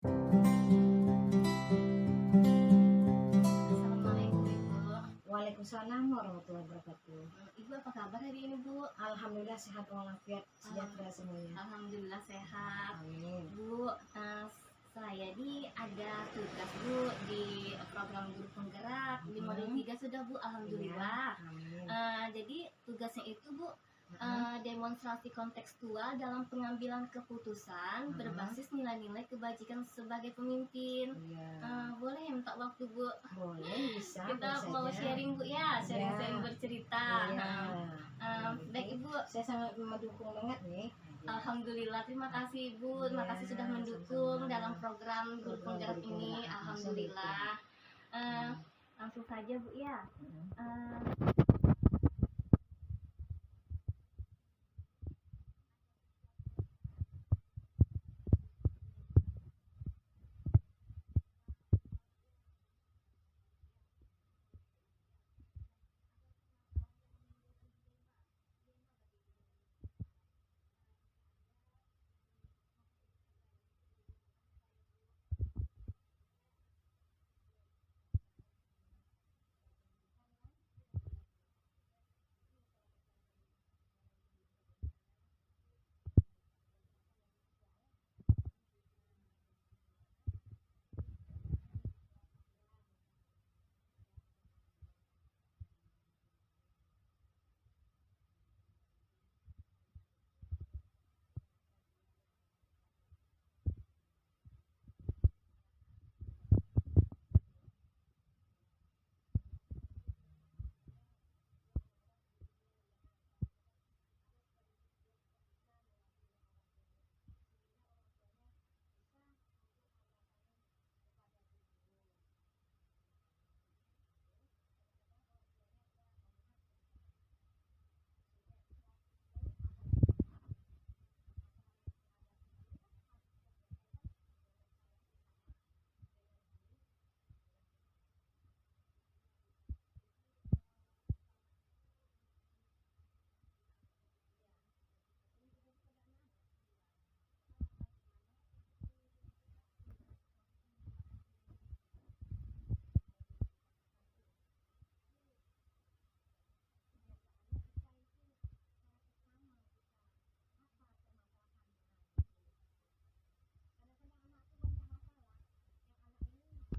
Assalamualaikum Ibu. Waalaikumsalam warahmatullahi wabarakatuh. Ibu apa kabar hari ini Bu? Alhamdulillah sehat walafiat, sejahtera semuanya. Alhamdulillah sehat. Amin. Bu, saya nih ada tugas Bu di program guru penggerak di modul 3 sudah Bu, alhamdulillah. Ya, amin. Jadi tugasnya itu Bu, demonstrasi kontekstual dalam pengambilan keputusan berbasis nilai-nilai kebajikan sebagai pemimpin. Iya. Boleh ya minta waktu Bu? Boleh, bisa. Kita mau saja. sharing Bu ya, sharing-sharing Ya. bercerita. Iya. Baik Ibu, Saya sangat mendukung banget nih. alhamdulillah, terima kasih Ibu, terima kasih sudah Ya, mendukung sama-sama. dalam program guru penggerak Guru ini, penggerak. alhamdulillah. Langsung saja Bu ya. Eh,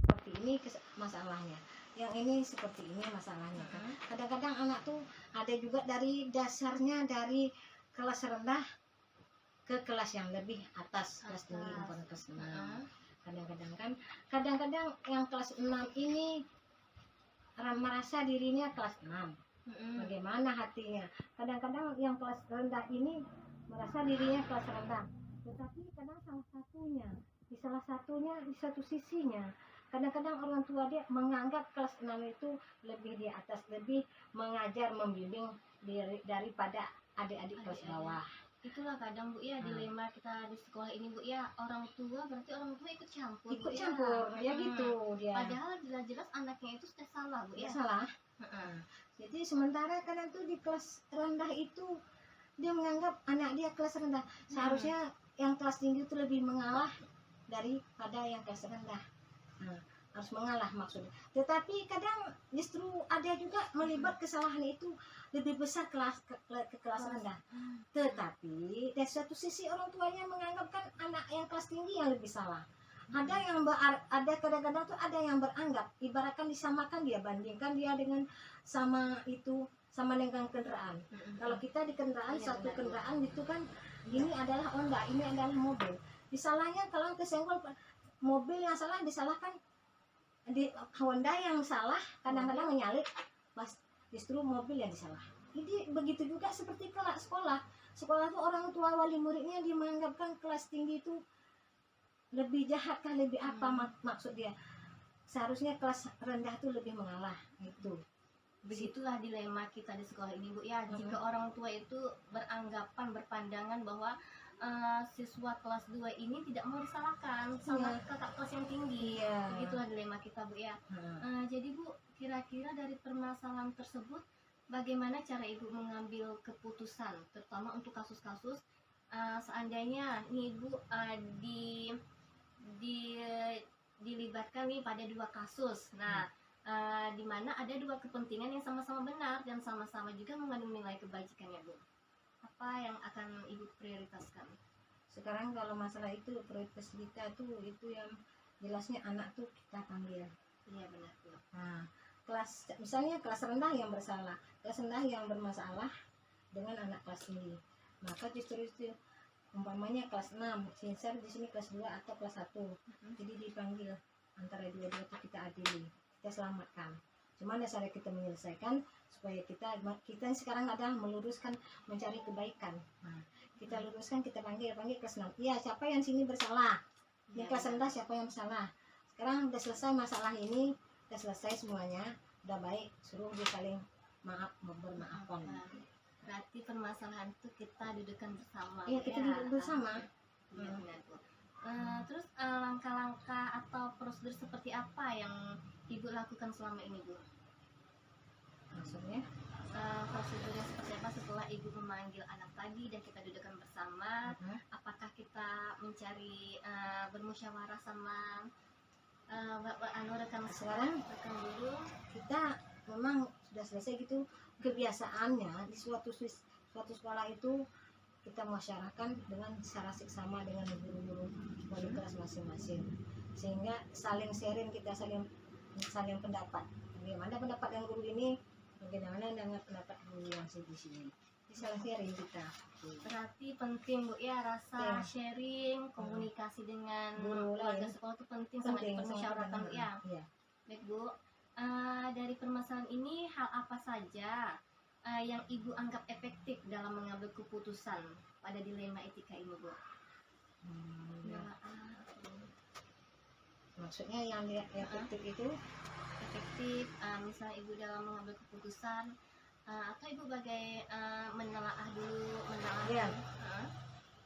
Seperti ini masalahnya. Yang ini seperti ini masalahnya kan. Kadang-kadang anak tuh ada juga dari dasarnya dari kelas rendah ke kelas yang lebih atas, kelas tinggi, umpamanya kelas 6. Kadang-kadang kan, kadang-kadang yang kelas 6 ini merasa dirinya kelas 6. Bagaimana hatinya? Kadang-kadang yang kelas rendah ini merasa dirinya kelas rendah. Tetapi kadang salah satunya di satu sisinya. Kadang-kadang orang tua dia menganggap kelas 6 itu lebih di atas, lebih mengajar, membimbing daripada adik-adik kelas bawah. Itulah kadang Bu ya dilema kita di sekolah ini Bu ya, orang tua berarti orang tua ikut campur Bu, Ikut campur, ya gitu dia. Padahal jelas-jelas anaknya itu sudah salah Bu ya. Salah. Jadi sementara kadang tuh di kelas rendah itu dia menganggap anak dia kelas rendah. Seharusnya yang kelas tinggi itu lebih mengalah daripada yang kelas rendah. Harus mengalah maksudnya. Tetapi kadang justru ada juga melibat kesalahan itu lebih besar ke kelas rendah. Tetapi dari satu sisi orang tuanya menganggapkan anak yang kelas tinggi yang lebih salah. Ada kadang-kadang tuh ada yang beranggap ibaratkan disamakan, dia bandingkan dia dengan sama dengan kendaraan. Kalau kita di kendaraan, satu kendaraan itu kan ini adalah Honda, ini adalah mobil. Disalahnya kalau kesenggol mobil yang salah, disalahkan di Honda yang salah, kadang-kadang menyalip, justru mobil yang disalah. Jadi begitu juga seperti kelas sekolah tuh orang tua wali muridnya dia menganggapkan kelas tinggi itu lebih jahat kan, lebih apa maksud dia. Seharusnya kelas rendah itu lebih mengalah itu. Begitulah dilema kita di sekolah ini Bu ya. Jika orang tua itu berpandangan bahwa siswa kelas 2 ini tidak mau disalahkan sama kakak kelas yang tinggi. Begitulah dilema kita Bu ya. Jadi Bu, kira-kira dari permasalahan tersebut bagaimana cara Ibu mengambil keputusan, terutama untuk kasus-kasus seandainya nih Ibu di diibaratkan nih pada dua kasus. Nah, di mana ada dua kepentingan yang sama-sama benar dan sama-sama juga mengandung nilai kebajikan ya Bu. Apa yang akan Ibu prioritaskan? Sekarang kalau masalah itu prioritas kita tuh itu yang jelasnya anak tuh kita panggil. Iya benar Bu. Nah, misalnya kelas rendah yang bersalah, kelas rendah yang bermasalah dengan anak kelas tinggi, maka justru itu umpamanya kelas 6 sinsar di sini kelas 2 atau kelas 1, jadi dipanggil antara dua-dua itu kita adili, kita selamatkan. Cuman dasarnya kita menyelesaikan supaya kita sekarang adalah meluruskan, mencari kebaikan. Nah, kita luruskan, kita panggil kelas 6. Iya, siapa yang sini bersalah? Ini kelas rendah siapa yang bersalah? Sekarang udah selesai masalah ini, udah selesai semuanya, udah baik, suruh dia saling bermaafkan. Berarti permasalahan itu kita dudukkan bersama. Iya, kita duduk bersama. Iya benar Bu. Terus langkah-langkah atau prosedur seperti apa yang Ibu lakukan selama ini Bu? Maksudnya? Prosedurnya seperti apa setelah Ibu memanggil anak tadi dan kita dudukkan bersama? Apakah kita mencari bermusyawarah sama rekan guru? Kita memang sudah selesai gitu. Kebiasaannya di suatu sekolah itu kita masyarakat dengan secara seksama dengan guru-guru wali kelas masing-masing, sehingga saling sharing, kita saling pendapat. Bagaimana pendapat yang guru ini, bagaimana dengan pendapat guru yang di sini. Saling sharing kita. Berarti penting Bu ya, rasa sharing, komunikasi dengan guru warga sekolah itu penting, sangat dipermusyawarahkan Bu ya. Baik Bu, dari permasalahan ini hal apa saja yang Ibu anggap efektif dalam mengambil keputusan pada dilema etika ini Bu? Maksudnya yang efektif itu? Efektif, misalnya Ibu dalam mengambil keputusan, atau Ibu bagai menelaah dulu, Ya.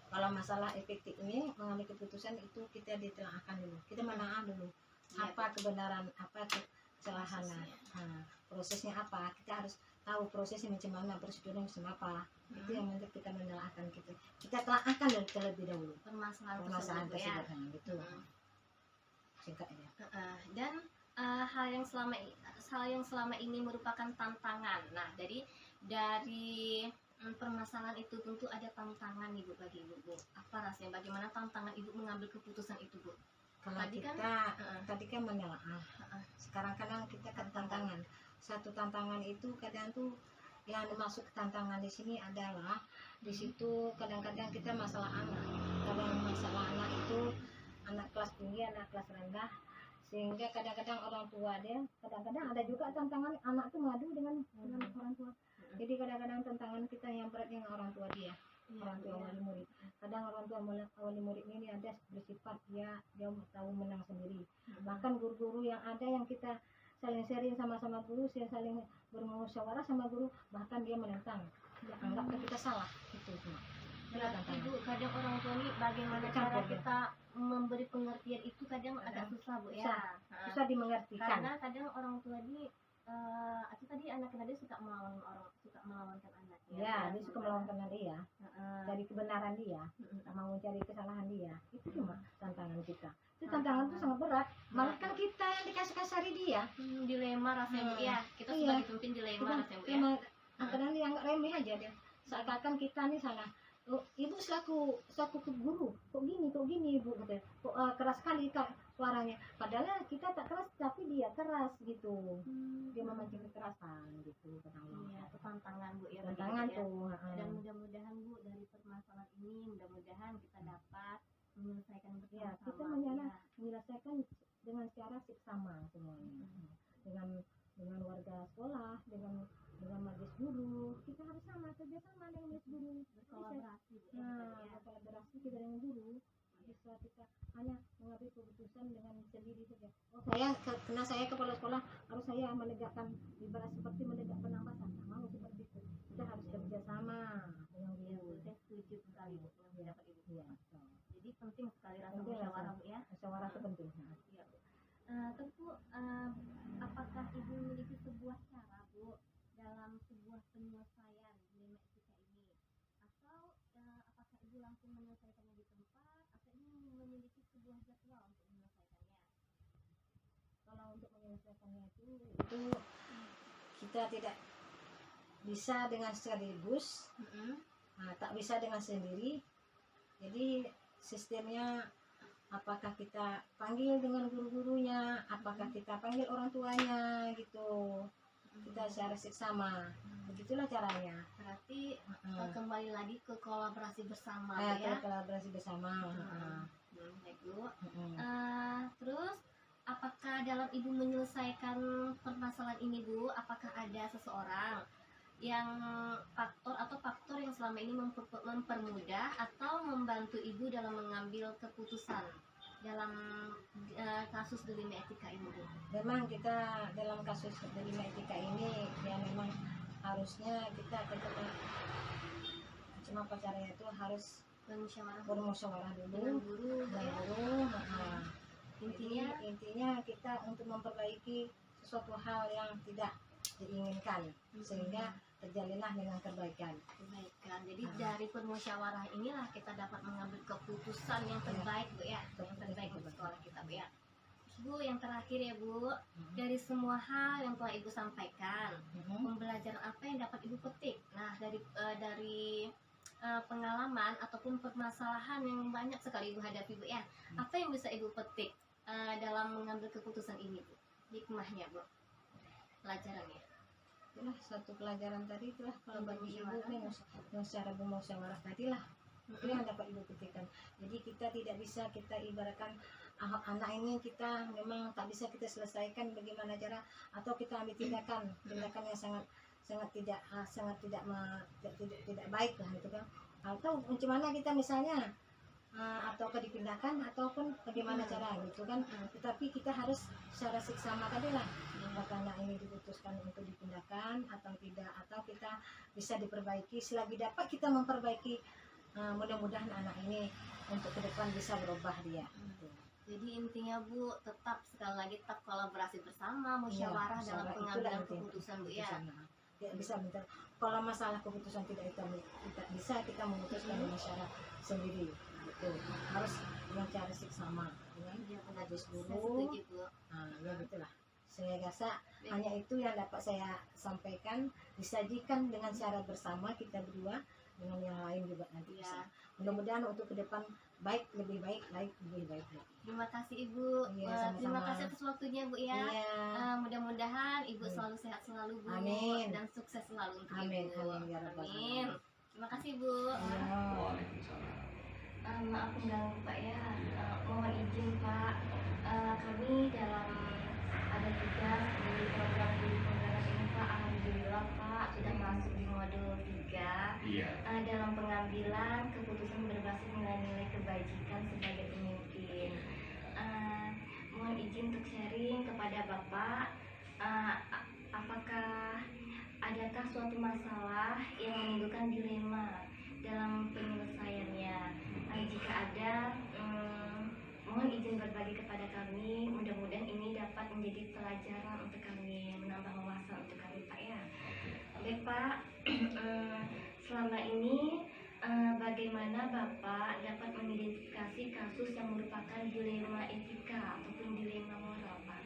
Kalau masalah efektif ini mengambil keputusan itu kita ditelaahkan dulu, kita menelaah dulu apa kebenaran, apa kesalahan, prosesnya apa, kita harus tahu prosesnya macam mana, prosedurnya macam apa. Itu yang nanti kita menelaahkan, kita telaahkan terlebih dahulu permasalahan tersebut gitu. Singkatnya. Dan hal yang selama ini merupakan tantangan. Nah, dari permasalahan itu tentu ada tantangan Ibu bagi Ibu Bu. Apa rasanya? Bagaimana tantangan Ibu mengambil keputusan itu Bu? Kalau tadi kan menelaah. Sekarang kadang kita kan tantangan. Satu tantangan itu kadang tuh yang dimaksud tantangan di sini adalah di situ kadang-kadang kita masalah anak. Kadang masalah anak itu anak kelas tinggi, anak kelas rendah, sehingga kadang-kadang orang tua dia, kadang-kadang ada juga tantangan anak tuh ngadu dengan orang tua. Jadi kadang-kadang tantangan kita yang berat dengan orang tua dia, orang tua wali murid. Kadang orang tua wali murid ini ada bersifat dia tahu menang sendiri. Bahkan guru-guru yang ada yang kita saling sharing sama-sama guru, saling bermusyawarah sama guru, bahkan dia menentang, dia anggap kita salah, itu semua. Ibu, kadang orang tua ini bagaimana cara kita memberi pengertian itu kadang agak susah Bu ya. Susah dimengerti karena kadang orang tua ini atau tadi anak-anak dia suka melawankan anak ya, dia suka melawankan dia dari kebenaran dia, mau mencari kesalahan dia. Itu cuma tantangan kita. Itu tantangan itu sangat berat, malah kan kita yang dikasih-kasari dia. Dilema rasanya Bu ya, kita sebagai pemimpin dilema rasanya Bu ya. Kadang dia anggap remeh aja dia, seakan-akan kita nih salah. Oh, ibu selaku guru, kok gini ibu, kok keras sekali kak suaranya. Padahal kita tak keras, tapi dia keras gitu. Dia memancing kekerasan gitu. Iya, itu tantangan Bu ya. Tantangan tuh. Dan mudah-mudahan Bu dari permasalahan ini, mudah-mudahan kita dapat menyelesaikan bersama. Ya, kita menyelesaikan dengan cara seksama semuanya. Dengan warga sekolah, dengan majelis guru, kita harus kerjasama dengan majelis guru, berkolaborasi. Berkolaborasi kita dengan guru, bisa kita hanya mengambil keputusan dengan sendiri saja. Karena saya kepala sekolah, harus saya menegakkan, ibarat seperti menegakkan pengawasan, mau seperti itu. Kita harus kerjasama dengan guru. Saya setuju sekali Bu yang dapat Ibu. Iya. Jadi penting sekali rasa musyawarah Bu ya. Musyawarah itu penting. Iya Bu. Tentu apakah Ibu memiliki sebuah cara Bu dalam sebuah penyelesaian dilema etika ini, atau apakah Ibu langsung menyelesaikannya di tempat, atau Ibu memiliki sebuah jadwal untuk menyelesaikannya? menyelesaikannya itu kita tidak bisa dengan sekaligus, tak bisa dengan sendiri. Jadi sistemnya apakah kita panggil dengan guru-gurunya, apakah kita panggil orang tuanya gitu, kita secara seksama, begitulah caranya. Berarti kembali lagi ke kolaborasi bersama Kita kolaborasi bersama. Baik Bu. Terus apakah dalam Ibu menyelesaikan permasalahan ini Bu, apakah ada seseorang yang faktor yang selama ini mempermudah atau membantu Ibu dalam mengambil keputusan dalam kasus dilema etika ini Bu? Memang kita dalam kasus dilema etika ini ya memang harusnya kita cuma caranya itu harus bermusyawarah dulu dengan guru. Intinya kita untuk memperbaiki sesuatu hal yang tidak diinginkan sehingga terjalinlah dengan kebaikan. Jadi dari permusyawarah inilah kita dapat mengambil keputusan yang terbaik Bu ya, yang terbaik untuk sekolah kita Bu ya. Bu, yang terakhir ya Bu, dari semua hal yang telah Ibu sampaikan, pembelajaran apa yang dapat Ibu petik? Nah, dari pengalaman ataupun permasalahan yang banyak sekali Ibu hadapi Bu ya, apa yang bisa Ibu petik dalam mengambil keputusan ini Bu? Hikmahnya Bu, pelajarannya. Itulah satu pelajaran tadi, itulah kalau bagi ibu yang secara bermusyawarah tadi lah itu yang dapat ibu petikkan. Jadi kita tidak bisa kita ibaratkan anak ini kita memang tak bisa kita selesaikan bagaimana cara, atau kita ambil tindakan yang sangat tidak baik lah itu kan, atau bagaimana kita misalnya atau dipindahkan ataupun bagaimana cara gitu kan. Tetapi kita harus secara seksama tadi lah, apakah anak ini diputuskan untuk dipindahkan atau tidak, atau kita bisa diperbaiki selagi dapat kita memperbaiki. Mudah-mudahan anak ini untuk ke depan bisa berubah dia. Jadi intinya Bu, sekali lagi tetap kolaborasi bersama, musyawarah dalam pengambilan keputusan Bu ya. Tidak bisa minta, kalau masalah keputusan tidak bisa kita memutuskan dengan cara sendiri gitu. Harus dengan cara seksama ya, mengajus dulu. Ya gitulah. Saya rasa hanya itu yang dapat saya sampaikan, disajikan dengan cara bersama kita berdua dengan yang lain juga nanti bisa. Mudah-mudahan untuk ke depan lebih baik lagi. Terima kasih Ibu. Terima kasih atas waktunya Bu ya. Mudah-mudahan Ibu selalu sehat selalu Bu. Amin. Dan sukses selalu untuk Amin. Ibu. Amin. Terima kasih Bu. Waalaikumsalam. Maaf mengganggu Pak ya. Mohon izin Pak. Kami dalam ada tugas di program studi penggerak ini Pak. Alhamdulillah Pak sudah masuk di modul 3. Iya. Dalam pengambilan keputusan berbasis nilai-nilai kebajikan sebagai pemimpin. Mohon izin untuk sharing kepada Bapak. Apakah adakah suatu masalah yang menimbulkan dilema dalam penyelesaiannya? Jika ada, mohon izin berbagi kepada kami. Mudah-mudahan ini dapat menjadi pelajaran untuk kami, menambah wawasan untuk kami Pak ya. Baik Pak, selama ini bagaimana Bapak dapat mengidentifikasi kasus yang merupakan dilema etika ataupun dilema moral Pak?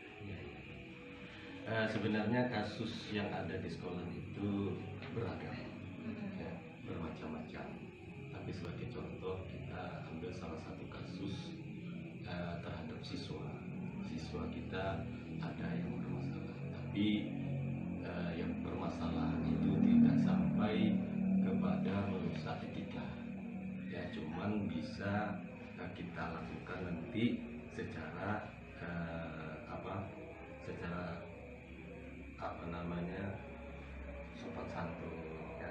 Sebenarnya kasus yang ada di sekolah itu beragam, ya, bermacam-macam. Tapi sebagai contoh kita ambil salah satu kasus terhadap siswa kita ada yang bermasalah. Tapi yang bermasalah itu tidak sampai kepada merusak etika. Ya, cuman bisa kita lakukan nanti secara sopan santun ya.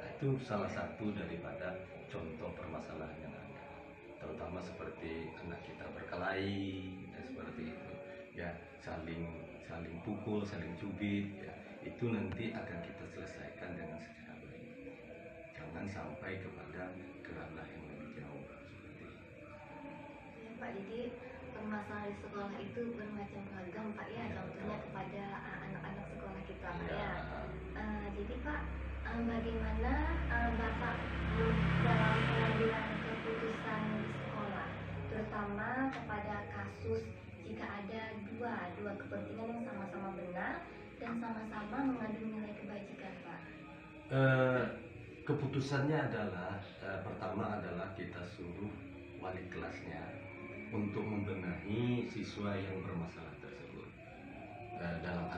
Nah, itu salah satu daripada contoh permasalahan yang ada, terutama seperti anak kita berkelahi dan seperti itu ya, saling pukul, saling cubit ya, itu nanti akan kita selesaikan dengan secara baik, jangan sampai kepada kerana yang lebih jauh seperti itu. Ya, Pak, jadi permasalahan di sekolah itu bermacam ragam Pak ya, contohnya kepada anak-anak sekolah kita Pak ya. Jadi Pak, bagaimana Bapak dalam pengambilan keputusan di sekolah, terutama kepada kasus jika ada dua kepentingan yang sama-sama benar dan sama-sama mengandung nilai kebajikan, Pak? Keputusannya adalah pertama adalah kita suruh wali kelasnya untuk membenahi siswa yang bermasalah tersebut. Dalam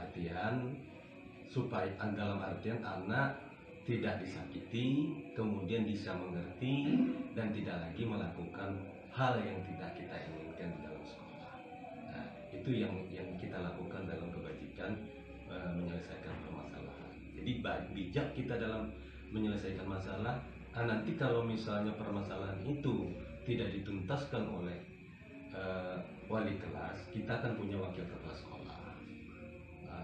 artian anak tidak disakiti, kemudian bisa mengerti dan tidak lagi melakukan hal yang tidak kita inginkan di dalam sekolah. Nah, itu yang kita lakukan dalam kebajikan menyelesaikan permasalahan. Jadi bijak kita dalam menyelesaikan masalah. Nanti kalau misalnya permasalahan itu tidak dituntaskan oleh wali kelas, kita akan punya wakil kepala sekolah.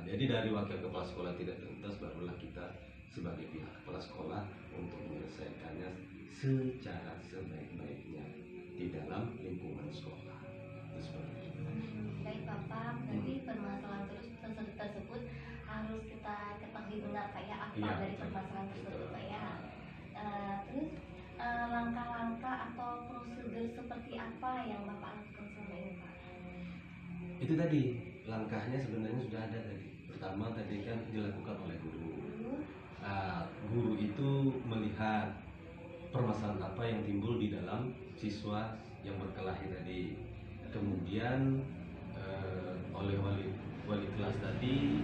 Jadi dari wakil kepala sekolah tidak tuntas, barulah kita sebagai pihak kepala sekolah untuk menyelesaikannya secara sebaik-baiknya di dalam lingkungan sekolah. Itu seperti itu. Baik Bapak, berarti permasalahan tersebut harus kita ketahui benar Pak ya, apa Iya, dari betul. permasalahan tersebut Pak ya. Terus langkah-langkah atau prosedur seperti apa yang Bapak lakukan selama ini Pak? Itu tadi langkahnya sebenarnya sudah ada tadi. Pertama tadi kan dilakukan oleh guru. Guru itu melihat permasalahan apa yang timbul di dalam siswa yang berkelahi tadi. Kemudian oleh wali kelas tadi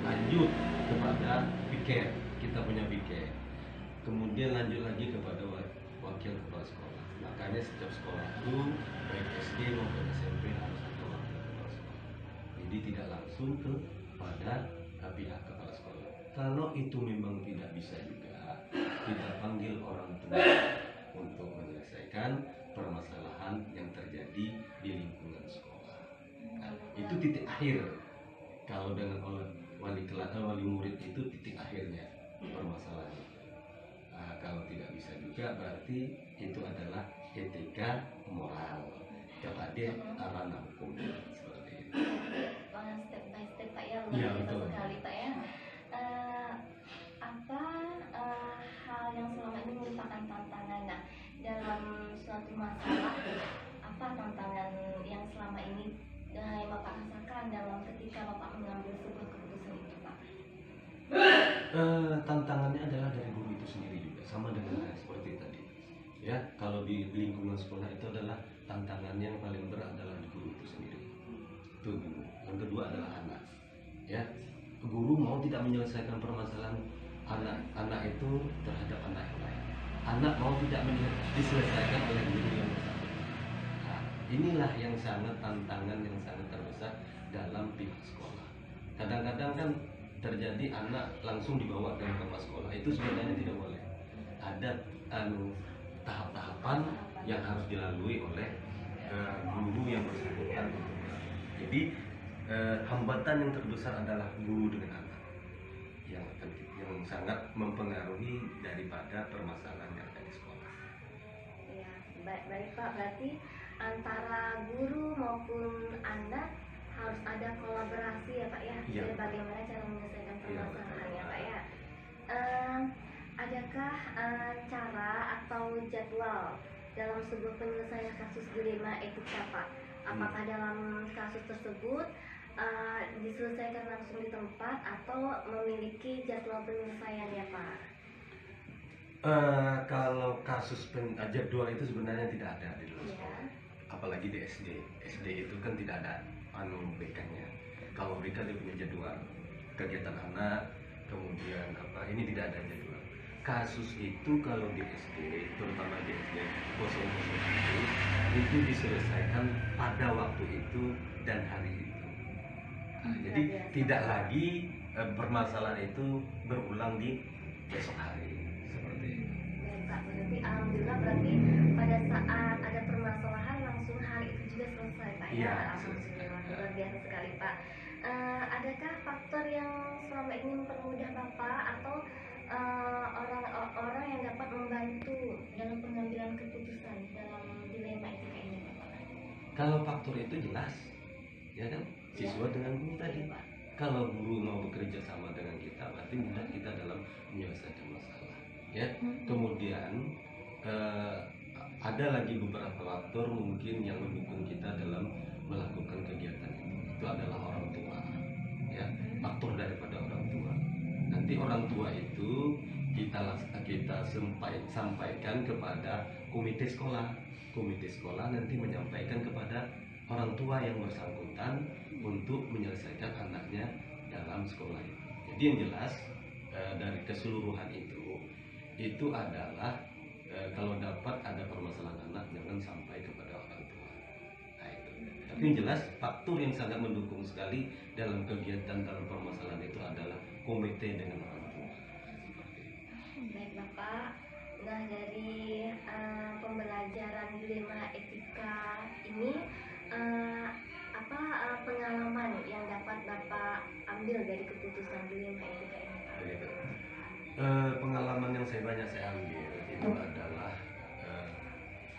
lanjut kepada piket, kita punya piket. Kemudian lanjut lagi kepada wakil kepala sekolah. Makanya setiap sekolah itu baik SD maupun SMP harus ada wakil kepala sekolah. Jadi tidak langsung kepada pihak kepala sekolah. Kalau itu memang tidak bisa juga, kita panggil orang tua untuk menyelesaikan permasalahan yang terjadi di lingkungan sekolah. Nah, itu titik akhir. Kalau dengan wali murid itu titik akhirnya permasalahan itu. Kalau tidak bisa juga berarti itu adalah etika moral kepada ranah hukum seperti itu. Step by step Pak ya, Iya, luar biasa betul. sekali Pak ya. Apa hal yang selama ini merupakan tantangan dalam suatu masalah, apa tantangan yang selama ini yang Bapak rasakan dalam ketika Bapak mengambil sebuah keputusan itu Pak? Tantangannya adalah dari guru itu sendiri juga, sama dengan seperti tadi. Ya, kalau di lingkungan sekolah itu adalah tantangan yang paling berat adalah di guru itu sendiri. Itu guru. Yang kedua adalah anak. Ya, guru mau tidak menyelesaikan permasalahan anak itu terhadap anak yang lain. Anak mau tidak diselesaikan oleh guru yang bersangkutan. Nah, inilah yang sangat tantangan yang sangat terbesar dalam pihak sekolah. Kadang-kadang kan terjadi anak langsung dibawa ke kepala sekolah, itu sebenarnya tidak boleh. Ada tahap-tahapan yang harus dilalui oleh guru yang bersangkutan. Jadi hambatan yang terbesar adalah guru dengan anak yang sangat mempengaruhi daripada permasalahan yang ada di sekolah. Ya, baik Pak, berarti antara guru maupun anak harus ada kolaborasi ya Pak ya, Iya. bagaimana cara menyelesaikan Iya, permasalahan ya betul. Pak ya. Adakah cara atau jadwal dalam sebuah penyelesaian kasus dilema etika Pak? Apakah dalam kasus tersebut diselesaikan langsung di tempat atau memiliki jadwal penyelesaian ya Pak? Kalau kasus jadwal itu sebenarnya tidak ada di dalam Ya. sekolah, apalagi di SD. SD itu kan tidak ada BK-nya. Kalau BK dia punya jadwal kegiatan anak, kemudian ini tidak ada jadwal. Kasus itu kalau di SD, terutama di SD 001 itu diselesaikan pada waktu itu dan hari itu. Jadi biasa. tidak lagi permasalahan itu berulang di besok hari seperti itu. Baik Pak, berarti alhamdulillah berarti pada saat ada permasalahan langsung hari itu juga selesai Pak ya. Iya, Alhamdulillah, selesai. luar biasa sekali Pak. Adakah faktor yang selama ini mempermudah Bapak atau orang-orang yang dapat membantu dalam pengambilan keputusan dalam dilema etika ini Bapak? Kalau faktor itu jelas, ya kan, siswa dengan guru tadi. Pak. Kalau guru mau bekerja sama dengan kita, berarti mudah kita dalam menyelesaikan masalah. Ya, kemudian ada lagi beberapa faktor mungkin yang mendukung kita dalam melakukan kegiatan itu. kita sampaikan kepada komite sekolah. Komite sekolah nanti menyampaikan kepada orang tua yang bersangkutan untuk menyelesaikan anaknya dalam sekolah itu. Jadi yang jelas dari keseluruhan itu adalah kalau dapat ada permasalahan anak jangan sampai kepada orang tua. Nah, itu. Tapi yang jelas faktor yang sangat mendukung sekali dalam kegiatan dalam permasalahan itu adalah komite dengan orang tua. Seperti itu. Baik Bapak, nah dari pembelajaran dilema etika ini apa pengalaman yang dapat Bapak ambil dari keputusan dilema etika ini? Begitu. Pengalaman yang saya ambil itu adalah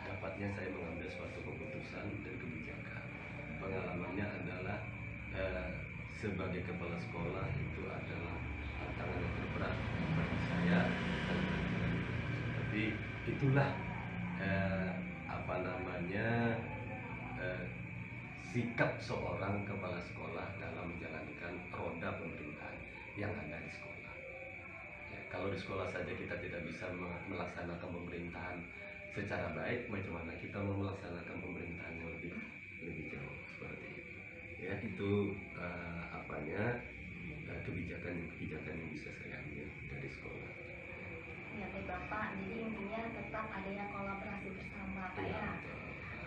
dapatnya saya mengambil suatu keputusan dan kebijakan. Pengalamannya adalah sebagai kepala sekolah itu adalah tantangan yang terberat bagi saya. Tapi itulah sikap seorang kepala sekolah dalam menjalankan roda pemerintahan yang ada di sekolah. Ya, kalau di sekolah saja kita tidak bisa melaksanakan pemerintahan secara baik, bagaimana kita mau melaksanakan pemerintahan yang lebih jauh seperti itu. Ya, itu kebijakan yang bisa saya ambil dari sekolah. Ya baik Bapak, jadi intinya tetap adanya kolaborasi bersama Pak ya.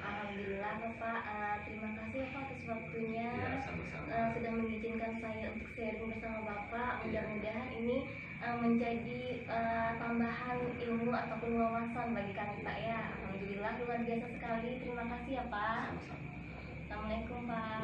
Alhamdulillah Bapak, terima kasih Bapak atas waktunya. Ya, sama-sama. Sudah mengizinkan saya untuk sharing bersama Bapak. Mudah-mudahan ini menjadi tambahan ilmu ataupun wawasan bagi kami Pak ya. Alhamdulillah luar biasa sekali. Terima kasih ya Pak. Sama-sama. Assalamualaikum Pak.